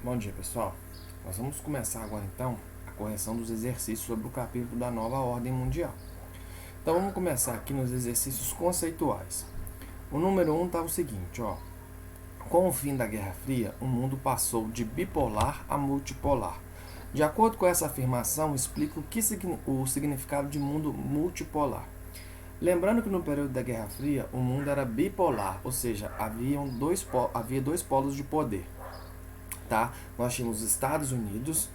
Bom dia, pessoal. Nós vamos começar agora então a correção dos exercícios sobre o capítulo da nova ordem mundial. Então vamos começar aqui nos exercícios conceituais. O número 1 está o seguinte, ó. Com o fim da Guerra Fria, o mundo passou de bipolar a multipolar. De acordo com essa afirmação, explica o significado de mundo multipolar. Lembrando que no período da Guerra Fria, o mundo era bipolar, ou seja, havia dois polos de poder. Tá? Nós tínhamos os Estados Unidos,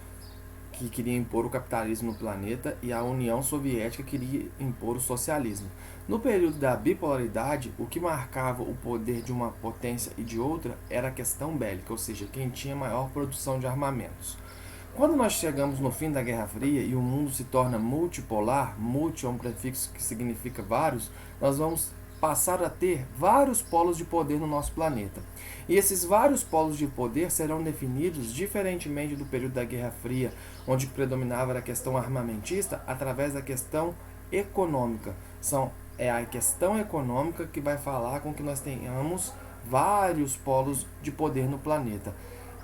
que queria impor o capitalismo no planeta, e a União Soviética queria impor o socialismo. No período da bipolaridade, o que marcava o poder de uma potência e de outra era a questão bélica, ou seja, quem tinha maior produção de armamentos. Quando nós chegamos no fim da Guerra Fria e o mundo se torna multipolar, multi é um prefixo que significa vários, nós vamos passar a ter vários polos de poder no nosso planeta. E esses vários polos de poder serão definidos, diferentemente do período da Guerra Fria, onde predominava a questão armamentista, através da questão econômica. É a questão econômica que vai falar com que nós tenhamos vários polos de poder no planeta.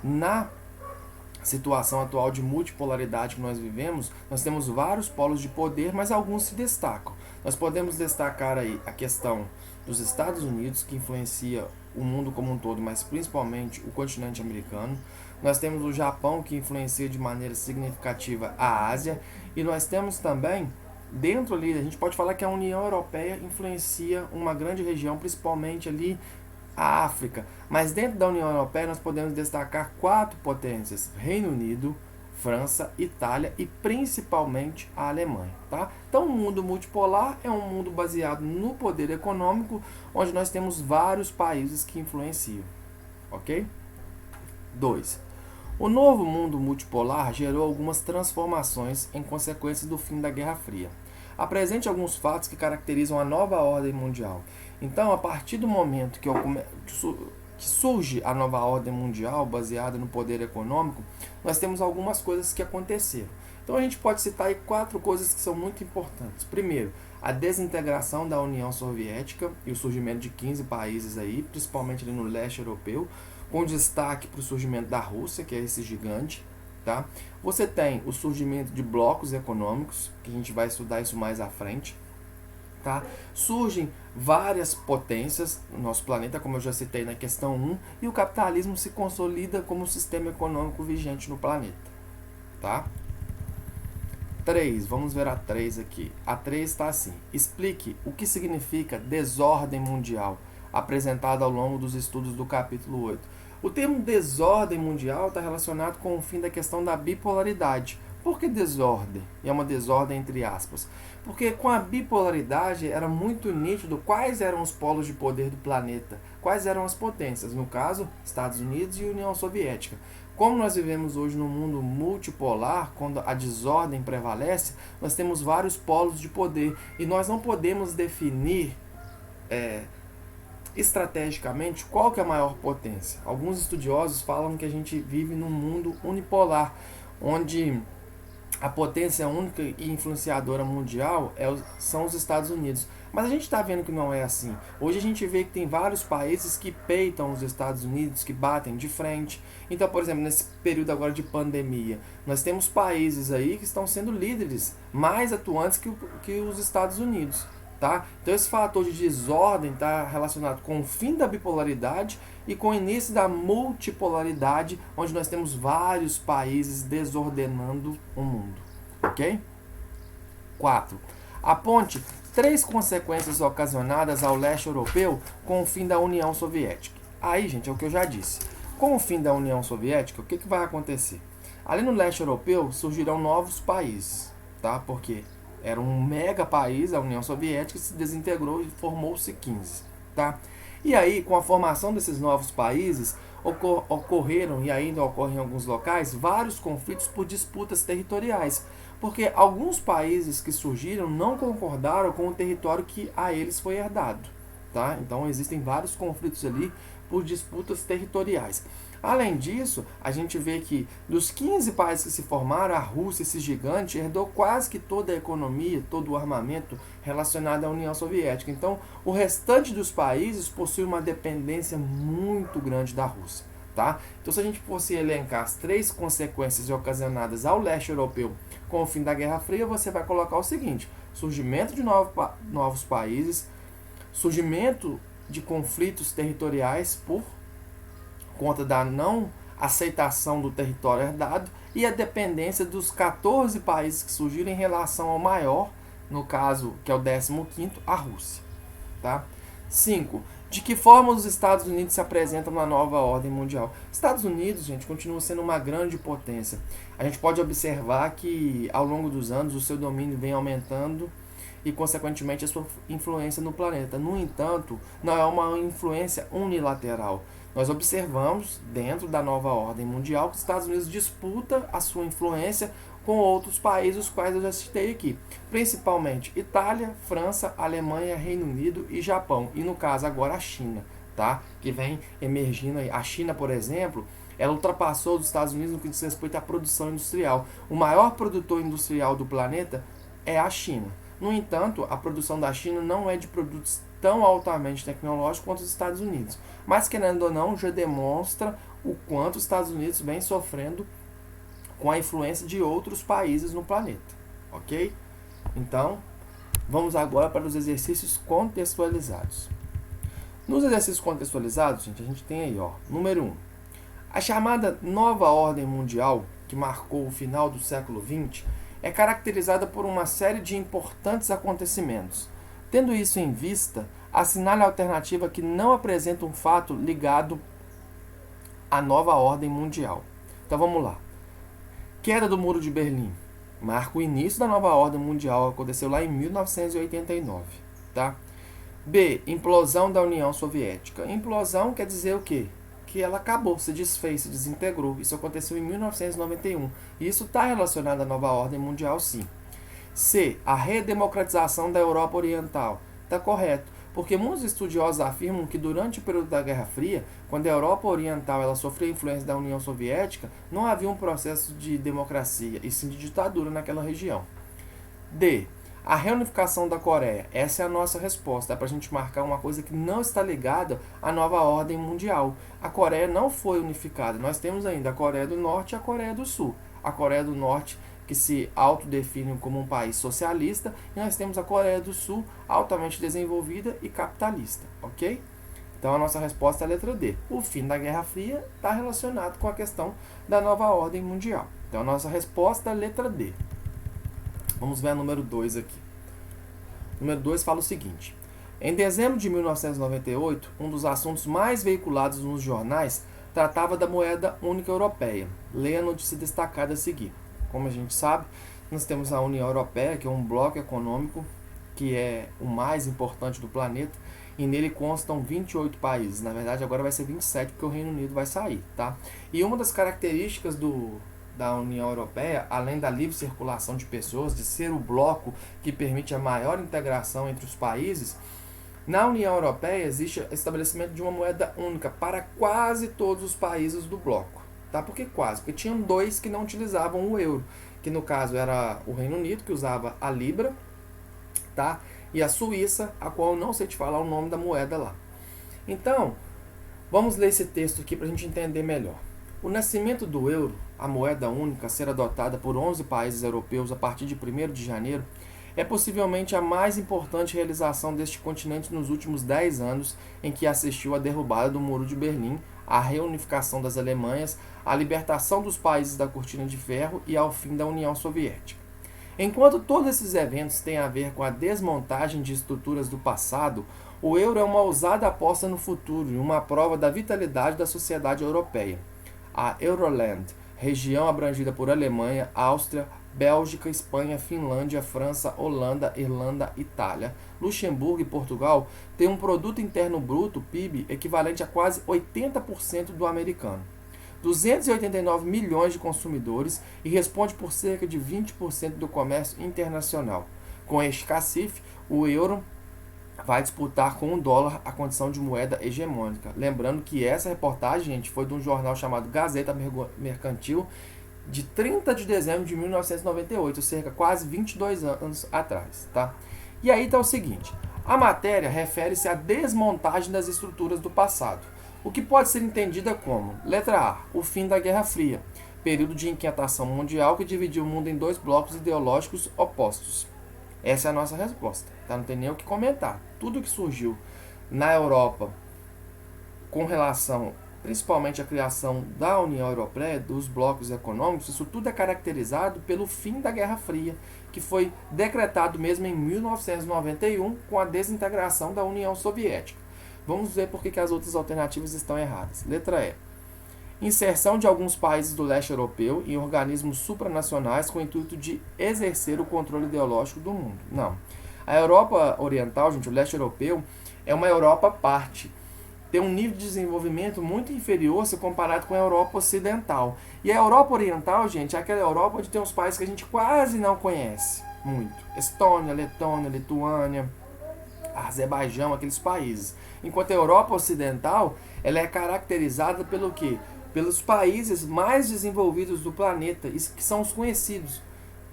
Na situação atual de multipolaridade que nós vivemos, nós temos vários polos de poder, mas alguns se destacam. Nós podemos destacar aí a questão dos Estados Unidos, que influencia o mundo como um todo, mas principalmente o continente americano. Nós temos o Japão, que influencia de maneira significativa a Ásia. E nós temos também, dentro ali, a gente pode falar que a União Europeia influencia uma grande região, principalmente ali a África. Mas dentro da União Europeia nós podemos destacar 4 potências: Reino Unido, França, Itália e principalmente a Alemanha. Tá? Então o mundo multipolar é um mundo baseado no poder econômico, onde nós temos vários países que influenciam. Ok? 2. O novo mundo multipolar gerou algumas transformações em consequência do fim da Guerra Fria. Apresente alguns fatos que caracterizam a nova ordem mundial. Então, a partir do momento que surge a nova ordem mundial baseada no poder econômico, nós temos algumas coisas que aconteceram. Então, a gente pode citar aí 4 coisas que são muito importantes. Primeiro, a desintegração da União Soviética e o surgimento de 15 países aí, principalmente ali no leste europeu, com destaque para o surgimento da Rússia, que é esse gigante. Tá? Você tem o surgimento de blocos econômicos, que a gente vai estudar isso mais à frente. Tá? Surgem várias potências no nosso planeta, como eu já citei na questão 1, e o capitalismo se consolida como o sistema econômico vigente no planeta. Tá? 3, vamos ver a 3 aqui. A 3 está assim: explique o que significa desordem mundial, apresentado ao longo dos estudos do capítulo 8. O termo desordem mundial está relacionado com o fim da questão da bipolaridade. Por que desordem? E é uma desordem entre aspas. Porque com a bipolaridade era muito nítido quais eram os polos de poder do planeta, quais eram as potências, no caso, Estados Unidos e União Soviética. Como nós vivemos hoje num mundo multipolar, quando a desordem prevalece, nós temos vários polos de poder e nós não podemos definir estrategicamente qual que é a maior potência. Alguns estudiosos falam que a gente vive num mundo unipolar, onde a potência única e influenciadora mundial são os Estados Unidos. Mas a gente está vendo que não é assim. Hoje a gente vê que tem vários países que peitam os Estados Unidos, que batem de frente. Então, por exemplo, nesse período agora de pandemia, nós temos países aí que estão sendo líderes, mais atuantes que os Estados Unidos. Tá? Então esse fator de desordem está relacionado com o fim da bipolaridade e com o início da multipolaridade, onde nós temos vários países desordenando o mundo. Ok? 4. Aponte 3 consequências ocasionadas ao leste europeu com o fim da União Soviética. Aí, gente, é o que eu já disse. Com o fim da União Soviética, o que vai acontecer? Ali no leste europeu surgirão novos países, tá? Porque era um mega país, a União Soviética, se desintegrou e formou-se 15. Tá? E aí, com a formação desses novos países, ocorreram, e ainda ocorrem em alguns locais, vários conflitos por disputas territoriais. Porque alguns países que surgiram não concordaram com o território que a eles foi herdado. Tá? Então, existem vários conflitos ali por disputas territoriais. Além disso, a gente vê que dos 15 países que se formaram, a Rússia, esse gigante, herdou quase que toda a economia, todo o armamento relacionado à União Soviética. Então, o restante dos países possui uma dependência muito grande da Rússia. tá? Então, se a gente fosse elencar as 3 consequências ocasionadas ao leste europeu com o fim da Guerra Fria, você vai colocar o seguinte: surgimento de novos países, surgimento de conflitos territoriais por conta da não aceitação do território herdado e a dependência dos 14 países que surgiram em relação ao maior, no caso, que é o 15º, a Rússia. Tá? 5. De que forma os Estados Unidos se apresentam na nova ordem mundial? Estados Unidos, gente, continua sendo uma grande potência. A gente pode observar que, ao longo dos anos, o seu domínio vem aumentando e, consequentemente, a sua influência no planeta. No entanto, não é uma influência unilateral. Nós observamos, dentro da nova ordem mundial, que os Estados Unidos disputa a sua influência com outros países, os quais eu já citei aqui. Principalmente Itália, França, Alemanha, Reino Unido e Japão. E, no caso, agora a China, tá? Que vem emergindo aí. A China, por exemplo, ela ultrapassou os Estados Unidos no que diz respeito à produção industrial. O maior produtor industrial do planeta é a China. No entanto, a produção da China não é de produtos tão altamente tecnológicos quanto os Estados Unidos. Mas, querendo ou não, já demonstra o quanto os Estados Unidos vem sofrendo com a influência de outros países no planeta. Ok? Então, vamos agora para os exercícios contextualizados. Nos exercícios contextualizados, gente, a gente tem aí, ó, número 1. A chamada Nova Ordem Mundial, que marcou o final do século XX, é caracterizada por uma série de importantes acontecimentos. Tendo isso em vista, assinale a alternativa que não apresenta um fato ligado à nova ordem mundial. Então vamos lá. Queda do Muro de Berlim. Marca o início da nova ordem mundial, aconteceu lá em 1989. Tá? B. Implosão da União Soviética. Implosão quer dizer o quê? Que ela acabou, se desfez, se desintegrou. Isso aconteceu em 1991. E isso está relacionado à nova ordem mundial, sim. C. A redemocratização da Europa Oriental. Está correto, porque muitos estudiosos afirmam que durante o período da Guerra Fria, quando a Europa Oriental ela sofreu a influência da União Soviética, não havia um processo de democracia, e sim de ditadura naquela região. D. A reunificação da Coreia. Essa é a nossa resposta. É para a gente marcar uma coisa que não está ligada à nova ordem mundial. A Coreia não foi unificada. Nós temos ainda a Coreia do Norte e a Coreia do Sul. A Coreia do Norte, que se autodefine como um país socialista, e nós temos a Coreia do Sul, altamente desenvolvida e capitalista. Ok? Então a nossa resposta é a letra D. O fim da Guerra Fria está relacionado com a questão da nova ordem mundial. Então a nossa resposta é a letra D. Vamos ver a número 2 aqui. Número 2 fala o seguinte. Em dezembro de 1998, um dos assuntos mais veiculados nos jornais tratava da moeda única europeia. Leia a notícia destacada a seguir. Como a gente sabe, nós temos a União Europeia, que é um bloco econômico que é o mais importante do planeta, e nele constam 28 países. Na verdade, agora vai ser 27, porque o Reino Unido vai sair, tá? E uma das características da União Europeia, além da livre circulação de pessoas, de ser o bloco que permite a maior integração entre os países, na União Europeia existe o estabelecimento de uma moeda única para quase todos os países do bloco. Tá? Por que quase? Porque tinham 2 que não utilizavam o euro, que no caso era o Reino Unido, que usava a Libra, tá? E a Suíça, a qual eu não sei te falar o nome da moeda lá. Então, vamos ler esse texto aqui para a gente entender melhor. O nascimento do euro, a moeda única a ser adotada por 11 países europeus a partir de 1º de janeiro, é possivelmente a mais importante realização deste continente nos últimos 10 anos, em que assistiu à derrubada do Muro de Berlim, à reunificação das Alemanhas, à libertação dos países da Cortina de Ferro e ao fim da União Soviética. Enquanto todos esses eventos têm a ver com a desmontagem de estruturas do passado, o euro é uma ousada aposta no futuro e uma prova da vitalidade da sociedade europeia. A Euroland, região abrangida por Alemanha, Áustria, Bélgica, Espanha, Finlândia, França, Holanda, Irlanda, Itália, Luxemburgo e Portugal, tem um produto interno bruto, PIB, equivalente a quase 80% do americano. 289 milhões de consumidores e responde por cerca de 20% do comércio internacional. Com este cacife, o euro vai disputar com o dólar a condição de moeda hegemônica. Lembrando que essa reportagem, gente, foi de um jornal chamado Gazeta Mercantil, de 30 de dezembro de 1998, cerca de quase 22 anos atrás. Tá? E aí está o seguinte, a matéria refere-se à desmontagem das estruturas do passado. o que pode ser entendida como: letra A, o fim da Guerra Fria, período de inquietação mundial que dividiu o mundo em dois blocos ideológicos opostos. Essa é a nossa resposta, tá? Não tem nem o que comentar. Tudo que surgiu na Europa com relação principalmente à criação da União Europeia, dos blocos econômicos, isso tudo é caracterizado pelo fim da Guerra Fria, que foi decretado mesmo em 1991 com a desintegração da União Soviética. Vamos ver por que as outras alternativas estão erradas. Letra E. Inserção de alguns países do leste europeu em organismos supranacionais com o intuito de exercer o controle ideológico do mundo. Não. A Europa Oriental, gente, o leste europeu, é uma Europa à parte. Tem um nível de desenvolvimento muito inferior se comparado com a Europa Ocidental. E a Europa Oriental, gente, é aquela Europa onde tem uns países que a gente quase não conhece muito. Estônia, Letônia, Lituânia, Azerbaijão, aqueles países. Enquanto a Europa Ocidental, ela é caracterizada pelo quê? Pelos países mais desenvolvidos do planeta, que são os conhecidos.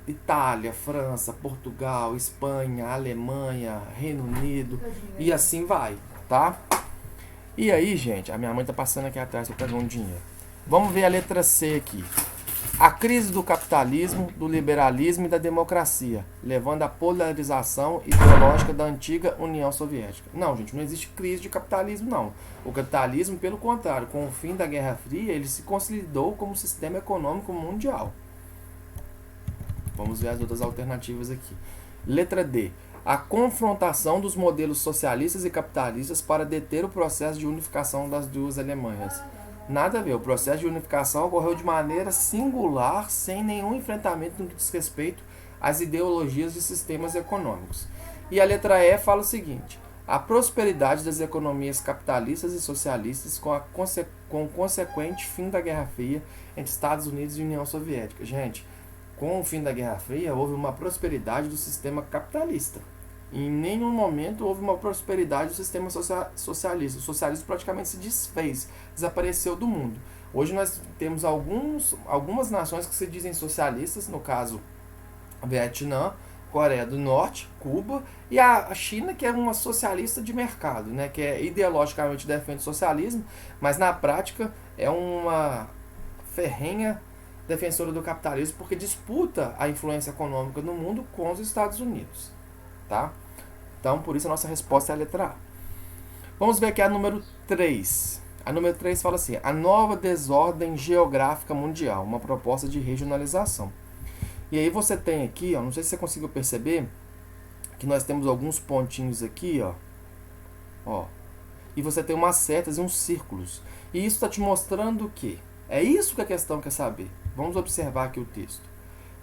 Itália, França, Portugal, Espanha, Alemanha, Reino Unido e assim vai, tá? E aí, gente, a minha mãe tá passando aqui atrás para pegar um dinheiro. Vamos ver a letra C aqui. A crise do capitalismo, do liberalismo e da democracia, levando à polarização ideológica da antiga União Soviética. Não, gente, não existe crise de capitalismo, não. O capitalismo, pelo contrário, com o fim da Guerra Fria, ele se consolidou como sistema econômico mundial. Vamos ver as outras alternativas aqui. Letra D. A confrontação dos modelos socialistas e capitalistas para deter o processo de unificação das duas Alemanhas. Nada a ver, o processo de unificação ocorreu de maneira singular, sem nenhum enfrentamento no que diz respeito às ideologias de sistemas econômicos. E a letra E fala o seguinte: a prosperidade das economias capitalistas e socialistas com o consequente fim da Guerra Fria entre Estados Unidos e União Soviética. Gente, com o fim da Guerra Fria houve uma prosperidade do sistema capitalista. Em nenhum momento houve uma prosperidade do sistema socialista. O socialismo praticamente se desfez, desapareceu do mundo. Hoje nós temos algumas nações que se dizem socialistas, no caso, Vietnã, Coreia do Norte, Cuba, e a China, que é uma socialista de mercado, né, que ideologicamente defende o socialismo, mas na prática é uma ferrenha defensora do capitalismo, porque disputa a influência econômica no mundo com os Estados Unidos. Tá? Então, por isso a nossa resposta é a letra A. Vamos ver aqui a número 3. A número 3 fala assim: a nova desordem geográfica mundial, uma proposta de regionalização. E aí você tem aqui, ó, não sei se você conseguiu perceber, que nós temos alguns pontinhos aqui, ó, e você tem umas setas e uns círculos. E isso está te mostrando o quê? É isso que a questão quer saber. Vamos observar aqui o texto.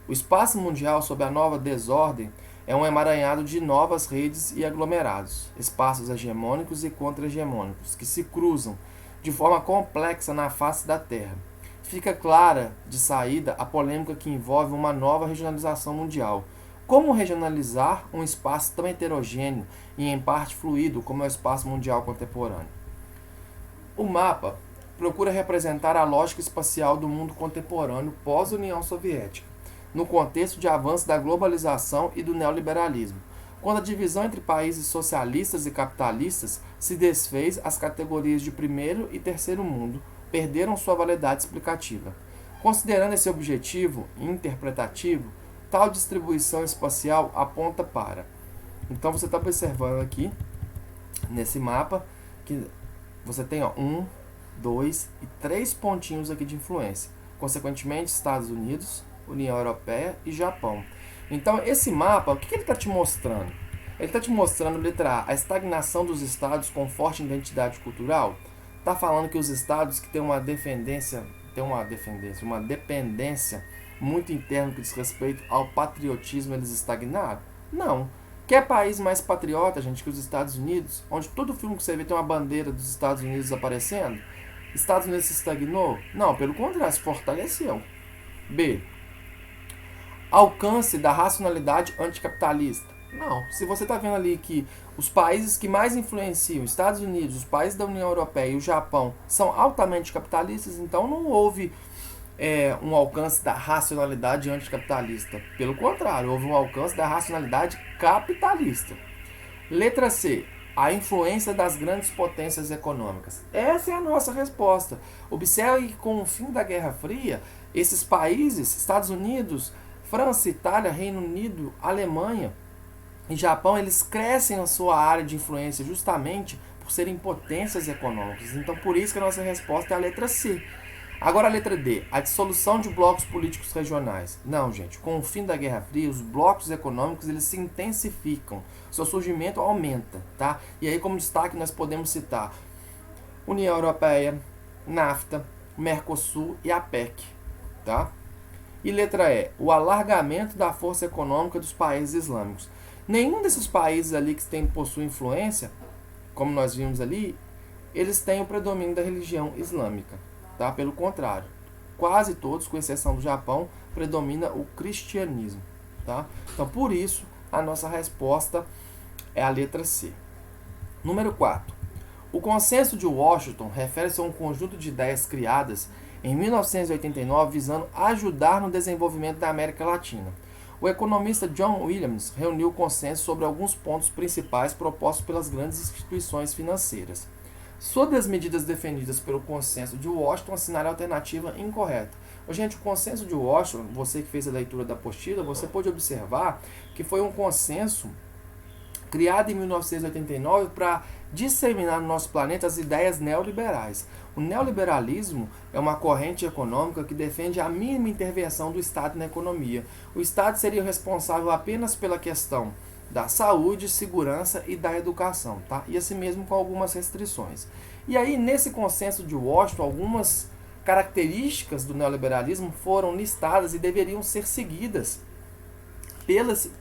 O espaço mundial sob a nova desordem é um emaranhado de novas redes e aglomerados, espaços hegemônicos e contra-hegemônicos, que se cruzam de forma complexa na face da Terra. Fica clara de saída a polêmica que envolve uma nova regionalização mundial. Como regionalizar um espaço tão heterogêneo e em parte fluido como é o espaço mundial contemporâneo? O mapa procura representar a lógica espacial do mundo contemporâneo pós-União Soviética, no contexto de avanço da globalização e do neoliberalismo. Quando a divisão entre países socialistas e capitalistas se desfez, as categorias de primeiro e terceiro mundo perderam sua validade explicativa. Considerando esse objetivo interpretativo, tal distribuição espacial aponta para... Então você está observando aqui, nesse mapa, que você tem 1, 2 e 3 pontinhos aqui de influência. Consequentemente, Estados Unidos, União Europeia e Japão. Então, esse mapa, o que ele está te mostrando? Ele está te mostrando, letra A, a estagnação dos estados com forte identidade cultural. Está falando que os estados que têm uma dependência muito interna que diz respeito ao patriotismo, eles estagnaram? Não. Quer país mais patriota, gente, que os Estados Unidos, onde todo filme que você vê tem uma bandeira dos Estados Unidos aparecendo? Estados Unidos se estagnou? Não, pelo contrário, se fortaleceu. B. Alcance da racionalidade anticapitalista. Não. Se você está vendo ali que os países que mais influenciam, Estados Unidos, os países da União Europeia e o Japão, são altamente capitalistas, então não houve um alcance da racionalidade anticapitalista. Pelo contrário, houve um alcance da racionalidade capitalista. Letra C. a influência das grandes potências econômicas. Essa é a nossa resposta. Observe que com o fim da Guerra Fria, esses países, Estados Unidos, França, Itália, Reino Unido, Alemanha e Japão, eles crescem a sua área de influência justamente por serem potências econômicas. Então, por isso que a nossa resposta é a letra C. Agora a letra D, a dissolução de blocos políticos regionais. Não, gente, com o fim da Guerra Fria, os blocos econômicos eles se intensificam, seu surgimento aumenta, tá? E aí como destaque nós podemos citar União Europeia, NAFTA, Mercosul e APEC, tá? E letra E, o alargamento da força econômica dos países islâmicos. Nenhum desses países ali que possuem influência, como nós vimos ali, eles têm o predomínio da religião islâmica. Tá? Pelo contrário, quase todos, com exceção do Japão, predomina o cristianismo. Tá? Então, por isso, a nossa resposta é a letra C. Número 4. O Consenso de Washington refere-se a um conjunto de ideias criadas em 1989 visando ajudar no desenvolvimento da América Latina. O economista John Williams reuniu o consenso sobre alguns pontos principais propostos pelas grandes instituições financeiras. Sobre as medidas defendidas pelo Consenso de Washington, assinale a alternativa incorreta. Gente, o Consenso de Washington, você que fez a leitura da apostila, você pode observar que foi um consenso criado em 1989 para disseminar no nosso planeta as ideias neoliberais. O neoliberalismo é uma corrente econômica que defende a mínima intervenção do Estado na economia. O Estado seria responsável apenas pela questão da saúde, segurança e da educação, tá? E assim mesmo com algumas restrições. E aí, nesse consenso de Washington, algumas características do neoliberalismo foram listadas e deveriam ser seguidas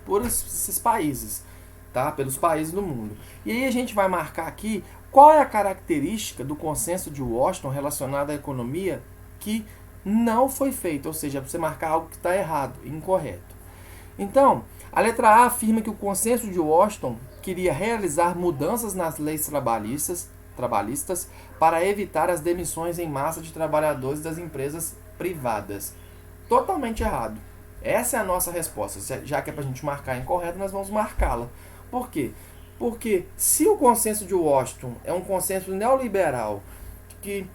por esses países, tá? Pelos países do mundo. E aí a gente vai marcar aqui qual é a característica do consenso de Washington relacionada à economia que não foi feita, ou seja, você marcar algo que está errado, incorreto. Então, a letra A afirma que o Consenso de Washington queria realizar mudanças nas leis trabalhistas para evitar as demissões em massa de trabalhadores das empresas privadas. Totalmente errado. Essa é a nossa resposta. Já que é para a gente marcar incorreto, nós vamos marcá-la. Por quê? Porque se o Consenso de Washington é um consenso neoliberal que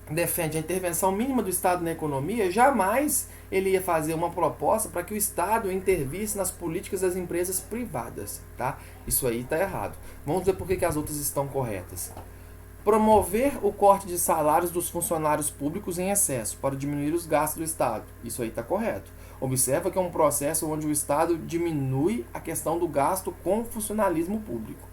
defende a intervenção mínima do Estado na economia, jamais ele ia fazer uma proposta para que o Estado intervisse nas políticas das empresas privadas, tá? Isso aí está errado. Vamos ver por que as outras estão corretas. Promover o corte de salários dos funcionários públicos em excesso para diminuir os gastos do Estado. Isso aí está correto. Observa que é um processo onde o Estado diminui a questão do gasto com o funcionalismo público.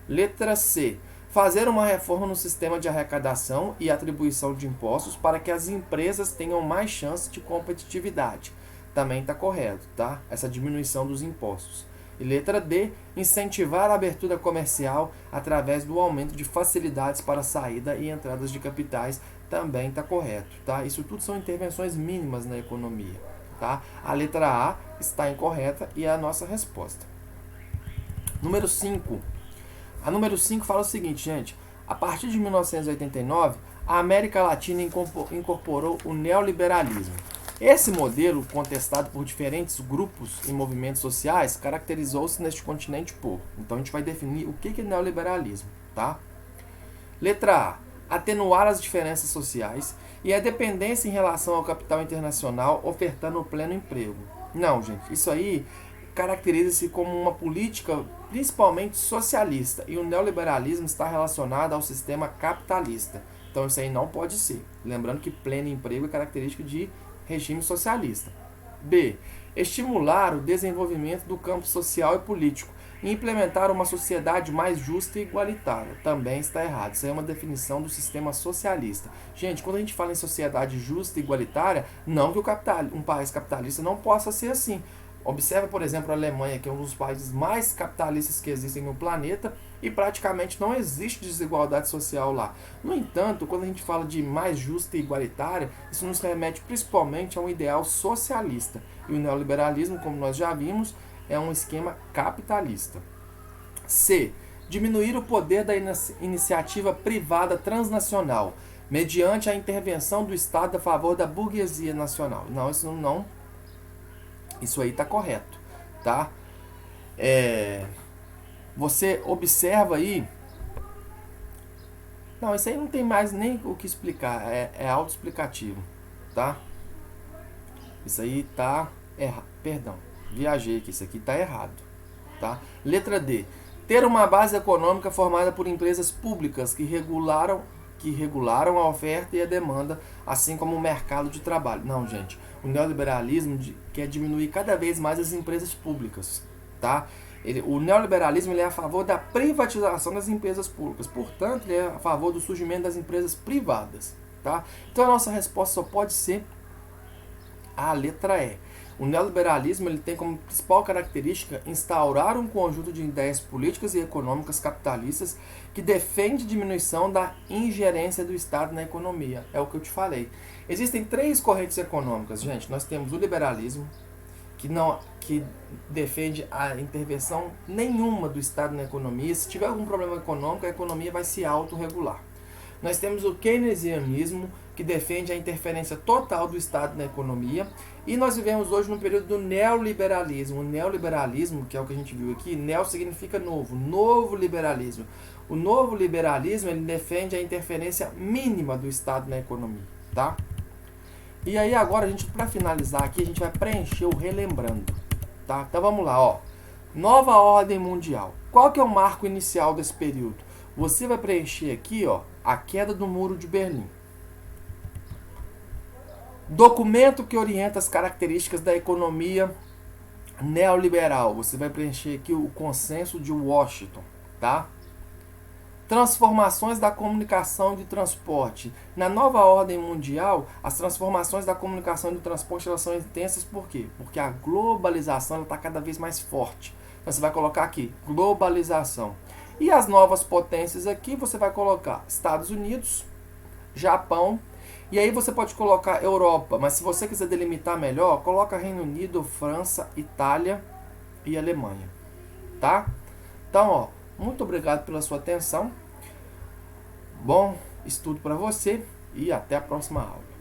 Letra C. Fazer uma reforma no sistema de arrecadação e atribuição de impostos para que as empresas tenham mais chance de competitividade. Também está correto, tá? Essa diminuição dos impostos. E letra D. Incentivar a abertura comercial através do aumento de facilidades para saída e entradas de capitais. Também está correto, tá? Isso tudo são intervenções mínimas na economia, tá? A letra A está incorreta e é a nossa resposta. Número 5. A número 5 fala o seguinte, gente. A partir de 1989, a América Latina incorporou o neoliberalismo. Esse modelo, contestado por diferentes grupos e movimentos sociais, caracterizou-se neste continente por. Então a gente vai definir o que é neoliberalismo, tá? Letra A. Atenuar as diferenças sociais e a dependência em relação ao capital internacional, ofertando o pleno emprego. Não, gente, isso aí caracteriza-se como uma política principalmente socialista, e o neoliberalismo está relacionado ao sistema capitalista. Então isso aí não pode ser. Lembrando que pleno emprego é característica de regime socialista. B. Estimular o desenvolvimento do campo social e político e implementar uma sociedade mais justa e igualitária. Também está errado. Isso aí é uma definição do sistema socialista. Gente, quando a gente fala em sociedade justa e igualitária, não que um país capitalista não possa ser assim. Observe, por exemplo, a Alemanha, que é um dos países mais capitalistas que existem no planeta, e praticamente não existe desigualdade social lá. No entanto, quando a gente fala de mais justa e igualitária, isso nos remete principalmente a um ideal socialista. E o neoliberalismo, como nós já vimos, é um esquema capitalista. C. Diminuir o poder da iniciativa privada transnacional, mediante a intervenção do Estado a favor da burguesia nacional. Não, isso aí está correto, tá? você observa aí. Não, isso aí não tem mais nem o que explicar, é autoexplicativo, tá? Isso aí tá errado, perdão, viajei aqui, isso aqui tá errado, tá? Letra D. Ter uma base econômica formada por empresas públicas que regularam a oferta e a demanda, assim como o mercado de trabalho. Não, gente, o neoliberalismo quer diminuir cada vez mais as empresas públicas, tá? O neoliberalismo ele é a favor da privatização das empresas públicas, portanto, ele é a favor do surgimento das empresas privadas, tá? Então a nossa resposta só pode ser a letra E. O neoliberalismo ele tem como principal característica instaurar um conjunto de ideias políticas e econômicas capitalistas que defende diminuição da ingerência do Estado na economia. É o que eu te falei. Existem três correntes econômicas, gente. Nós temos o liberalismo, que defende a intervenção nenhuma do Estado na economia. Se tiver algum problema econômico, a economia vai se autorregular. Nós temos o keynesianismo, que defende a interferência total do Estado na economia. E nós vivemos hoje no período do neoliberalismo. O neoliberalismo, que é o que a gente viu aqui, neo significa novo, novo liberalismo. O novo liberalismo ele defende a interferência mínima do Estado na economia, tá? E aí agora, a gente, para finalizar aqui, a gente vai preencher o relembrando, tá? Então vamos lá, ó. Nova ordem mundial. Qual que é o marco inicial desse período? Você vai preencher aqui, ó, a queda do Muro de Berlim. Documento que orienta as características da economia neoliberal. Você vai preencher aqui o Consenso de Washington, tá? Transformações da comunicação e do transporte. Na nova ordem mundial, as transformações da comunicação e do transporte elas são intensas, por quê? Porque a globalização está cada vez mais forte. Então você vai colocar aqui, globalização. E as novas potências aqui, você vai colocar Estados Unidos, Japão, e aí você pode colocar Europa, mas se você quiser delimitar melhor, coloca Reino Unido, França, Itália e Alemanha, tá? Então, ó, muito obrigado pela sua atenção. Bom estudo para você e até a próxima aula.